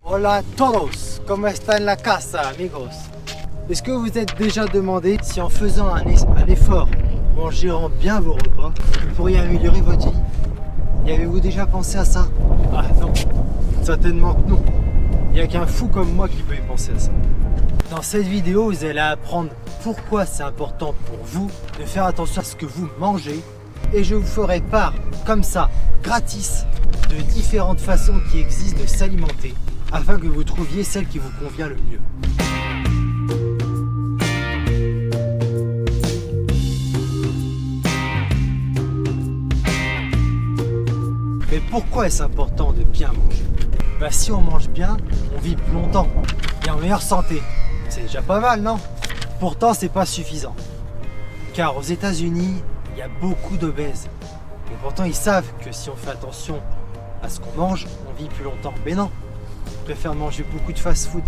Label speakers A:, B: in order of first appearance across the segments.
A: Hola a todos, ¿cómo está en la casa, amigos? Est-ce que vous êtes déjà demandé si en faisant un effort ou en gérant bien vos repas, vous pourriez améliorer votre vie? Y avez-vous déjà pensé à ça? Ah non, certainement que non. Il n'y a qu'un fou comme moi qui peut y penser à ça. Dans cette vidéo, vous allez apprendre pourquoi c'est important pour vous de faire attention à ce que vous mangez, et je vous ferai part, comme ça, gratis, de différentes façons qui existent de s'alimenter afin que vous trouviez celle qui vous convient le mieux. Mais pourquoi est-ce important de bien manger? Si on mange bien, on vit plus longtemps et en meilleure santé. C'est déjà pas mal, non? Pourtant, c'est pas suffisant. Car aux États-Unis, il y a beaucoup d'obèses. Et pourtant, ils savent que si on fait attention à ce qu'on mange, on vit plus longtemps. Mais non, ils préfèrent manger beaucoup de fast-food.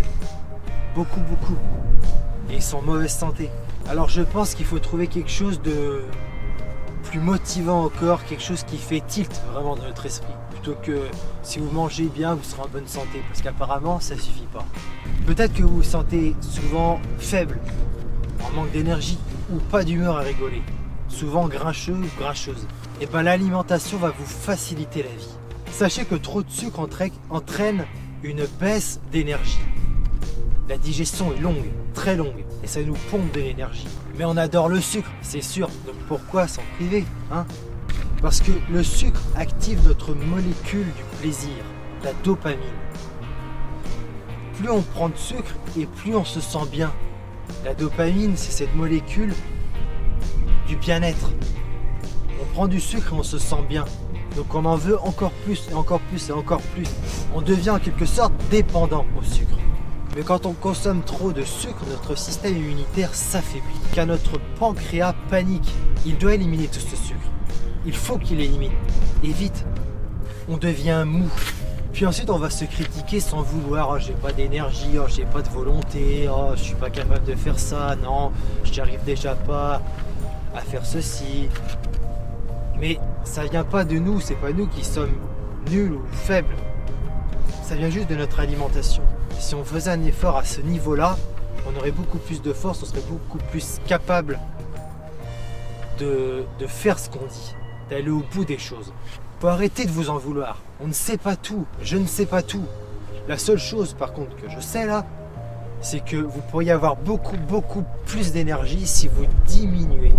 A: Beaucoup. Et ils sont en mauvaise santé. Alors je pense qu'il faut trouver quelque chose de plus motivant au corps, quelque chose qui fait tilt vraiment dans notre esprit. Plutôt que si vous mangez bien, vous serez en bonne santé. Parce qu'apparemment, ça suffit pas. Peut-être que vous vous sentez souvent faible, en manque d'énergie ou pas d'humeur à rigoler. Souvent grincheux ou grincheuse. Et bien l'alimentation va vous faciliter la vie. Sachez que trop de sucre entraîne une baisse d'énergie. La digestion est longue, très longue, et ça nous pompe de l'énergie. Mais on adore le sucre, c'est sûr, donc pourquoi s'en priver, hein? Parce que le sucre active notre molécule du plaisir, la dopamine. Plus on prend de sucre et plus on se sent bien. La dopamine, c'est cette molécule du bien-être. On prend du sucre et on se sent bien. Donc on en veut encore plus et encore plus et encore plus. On devient en quelque sorte dépendant au sucre. Mais quand on consomme trop de sucre, notre système immunitaire s'affaiblit. Car notre pancréas panique. Il doit éliminer tout ce sucre. Il faut qu'il l'élimine. Et vite. On devient mou. Puis ensuite on va se critiquer sans vouloir. Oh, j'ai pas d'énergie, oh, j'ai pas de volonté, oh, je suis pas capable de faire ça, non, j'y arrive déjà pas à faire ceci. Mais ça vient pas de nous, c'est pas nous qui sommes nuls ou faibles. Ça vient juste de notre alimentation. Si on faisait un effort à ce niveau-là, on aurait beaucoup plus de force, on serait beaucoup plus capable de faire ce qu'on dit, d'aller au bout des choses. Faut arrêter de vous en vouloir. On ne sait pas tout, je ne sais pas tout. La seule chose par contre que je sais là, c'est que vous pourriez avoir beaucoup plus d'énergie si vous diminuez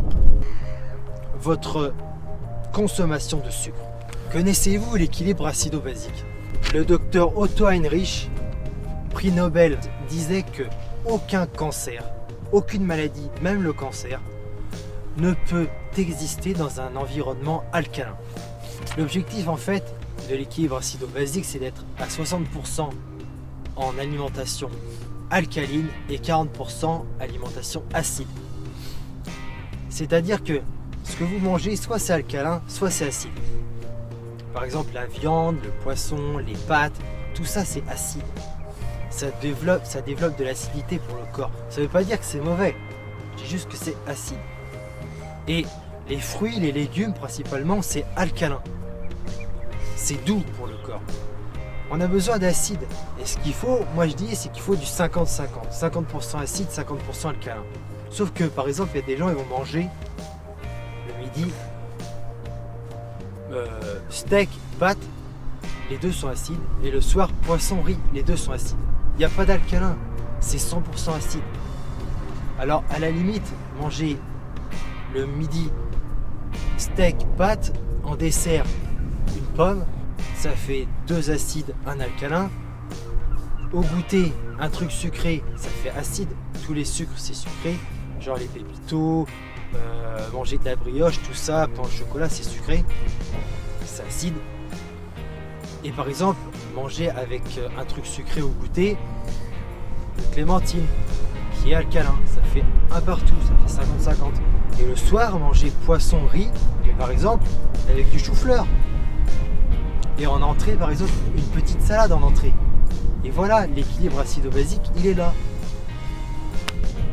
A: votre consommation de sucre. Connaissez-vous l'équilibre acido-basique? Le docteur Otto Heinrich, prix Nobel, disait que aucun cancer, aucune maladie, même le cancer, ne peut exister dans un environnement alcalin. L'objectif en fait de l'équilibre acido-basique, c'est d'être à 60% en alimentation alcaline et 40% alimentation acide. C'est-à-dire que ce que vous mangez, soit c'est alcalin, soit c'est acide. Par exemple, la viande, le poisson, les pâtes, tout ça c'est acide. Ça développe de l'acidité pour le corps. Ça ne veut pas dire que c'est mauvais, je dis juste que c'est acide. Et les fruits, les légumes principalement, c'est alcalin. C'est doux pour le corps. On a besoin d'acide. Et ce qu'il faut, moi je dis, c'est qu'il faut du 50-50. 50% acide, 50% alcalin. Sauf que par exemple, il y a des gens, ils vont manger le midi steak, pâtes, les deux sont acides. Et le soir, poisson, riz, les deux sont acides. Il n'y a pas d'alcalin, c'est 100% acide. Alors à la limite, manger le midi steak, pâtes, en dessert une pomme, ça fait 2 acides, 1 alcalin. Au goûter, un truc sucré, ça fait acide. Tous les sucres c'est sucré, genre les pépitos, manger de la brioche, tout ça, pain au chocolat c'est sucré, c'est acide. Et par exemple, manger avec un truc sucré au goûter, de clémentine, qui est alcalin, ça fait un partout, ça fait 50-50. Et le soir, manger poisson, riz, mais par exemple, avec du chou-fleur. Et en entrée, par exemple, une petite salade en entrée. Et voilà, l'équilibre acido-basique, il est là.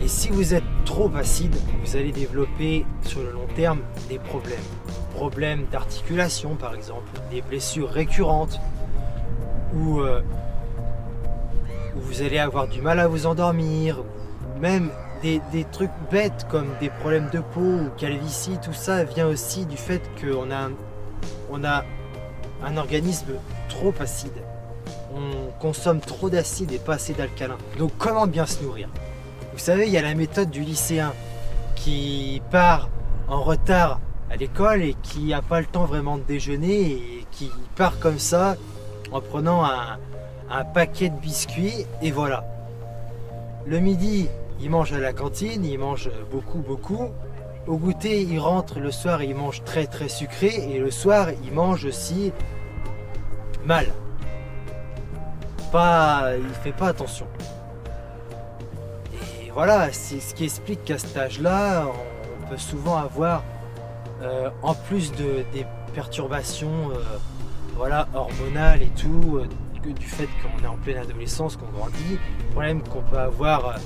A: Et si vous êtes trop acide, vous allez développer sur le long terme des problèmes. Problèmes d'articulation par exemple, des blessures récurrentes ou où vous allez avoir du mal à vous endormir, même des trucs bêtes comme des problèmes de peau ou calvitie, tout ça vient aussi du fait qu'on a un organisme trop acide. On consomme trop d'acide et pas assez d'alcalin. Donc comment bien se nourrir? Vous savez, il y a la méthode du lycéen qui part en retard à l'école et qui n'a pas le temps vraiment de déjeuner et qui part comme ça en prenant un paquet de biscuits et voilà. Le midi, il mange à la cantine, il mange beaucoup. Au goûter, il rentre le soir, il mange très sucré et le soir, il mange aussi mal. Il fait pas attention. Et voilà, c'est ce qui explique qu'à cet âge-là, on peut souvent avoir, en plus des perturbations hormonales et tout, du fait qu'on est en pleine adolescence, qu'on grandit, problème qu'on peut avoir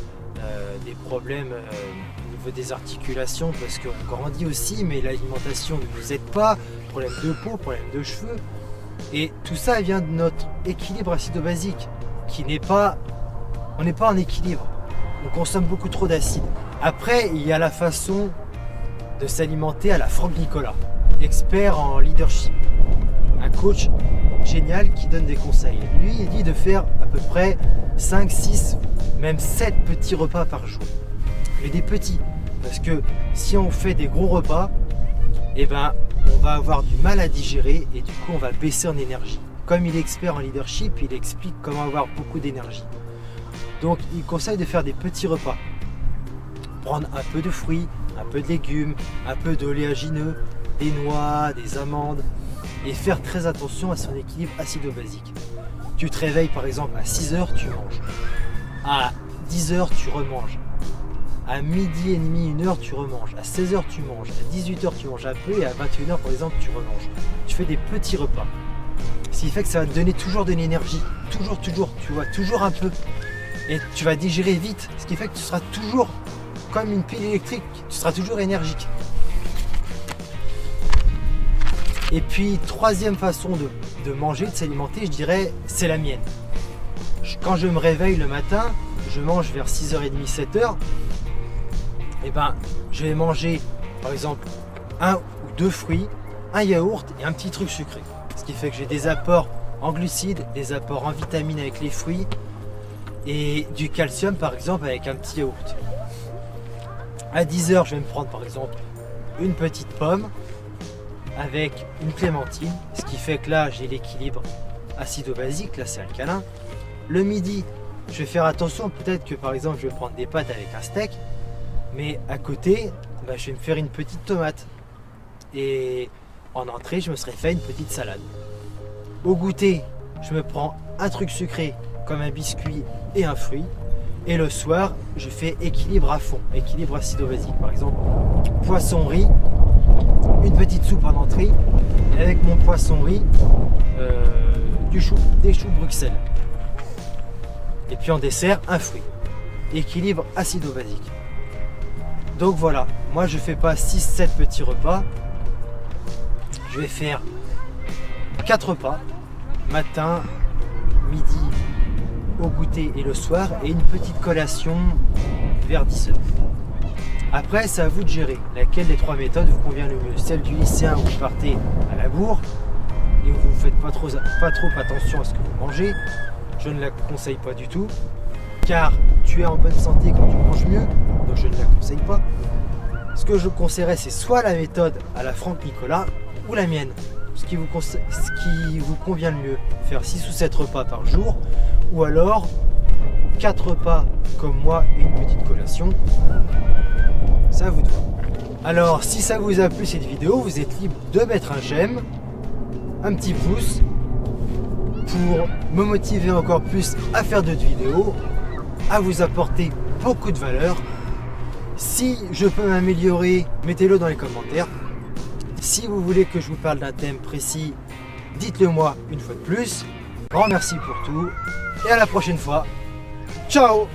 A: des problèmes au niveau des articulations parce qu'on grandit aussi, mais l'alimentation ne nous aide pas, problème de peau, problème de cheveux. Et tout ça vient de notre équilibre acido-basique, on n'est pas en équilibre. On consomme beaucoup trop d'acide. Après, il y a la façon de s'alimenter à la Franck Nicolas, expert en leadership. Un coach génial qui donne des conseils. Lui, il dit de faire à peu près 5, 6, même 7 petits repas par jour. Mais des petits, parce que si on fait des gros repas, on va avoir du mal à digérer et du coup on va baisser en énergie. Comme il est expert en leadership, il explique comment avoir beaucoup d'énergie. Donc il conseille de faire des petits repas. Prendre un peu de fruits, un peu de légumes, un peu d'oléagineux, des noix, des amandes et faire très attention à son équilibre acido-basique. Tu te réveilles par exemple à 6h, tu manges. À 10h, tu remanges. À midi et demi, 1h, tu remanges. À 16h, tu manges. À 18h, tu manges un peu. Et à 21h, par exemple, tu remanges. Tu fais des petits repas. Ce qui fait que ça va te donner toujours de l'énergie. Toujours, tu vois, toujours un peu. Et tu vas digérer vite. Ce qui fait que tu seras toujours comme une pile électrique. Tu seras toujours énergique. Et puis, troisième façon de manger, de s'alimenter, je dirais, c'est la mienne. Quand je me réveille le matin, je mange vers 6h30, 7h. Je vais manger par exemple 1 ou 2 fruits, un yaourt et un petit truc sucré. Ce qui fait que j'ai des apports en glucides, des apports en vitamines avec les fruits et du calcium par exemple avec un petit yaourt. À 10h, je vais me prendre par exemple une petite pomme avec une clémentine, ce qui fait que là j'ai l'équilibre acido-basique, là c'est alcalin. Le midi, je vais faire attention, peut-être que par exemple je vais prendre des pâtes avec un steak. Mais à côté, je vais me faire une petite tomate. Et en entrée, je me serais fait une petite salade. Au goûter, je me prends un truc sucré comme un biscuit et un fruit. Et le soir, je fais équilibre à fond, équilibre acido-basique. Par exemple, poisson-riz, une petite soupe en entrée. Et avec mon poisson-riz, des choux Bruxelles. Et puis en dessert, un fruit. Équilibre acido-basique. Donc voilà, moi je fais pas 6-7 petits repas, je vais faire 4 repas, matin, midi, au goûter et le soir, et une petite collation vers 10h. Après, c'est à vous de gérer laquelle des 3 méthodes vous convient le mieux. Celle du lycéen où vous partez à la bourre et où vous ne faites pas trop attention à ce que vous mangez, je ne la conseille pas du tout. Car tu es en bonne santé quand tu manges mieux, donc je ne la conseille pas. Ce que je conseillerais, c'est soit la méthode à la Franck Nicolas ou la mienne. Ce qui vous convient le mieux, faire 6 ou 7 repas par jour, ou alors 4 repas comme moi et une petite collation. Ça vous doit. Alors, si ça vous a plu cette vidéo, vous êtes libre de mettre un j'aime, un petit pouce, pour me motiver encore plus à faire d'autres vidéos, à vous apporter beaucoup de valeur. Si je peux m'améliorer, mettez-le dans les commentaires. Si vous voulez que je vous parle d'un thème précis, dites-le moi une fois de plus. Grand merci pour tout et à la prochaine fois. Ciao!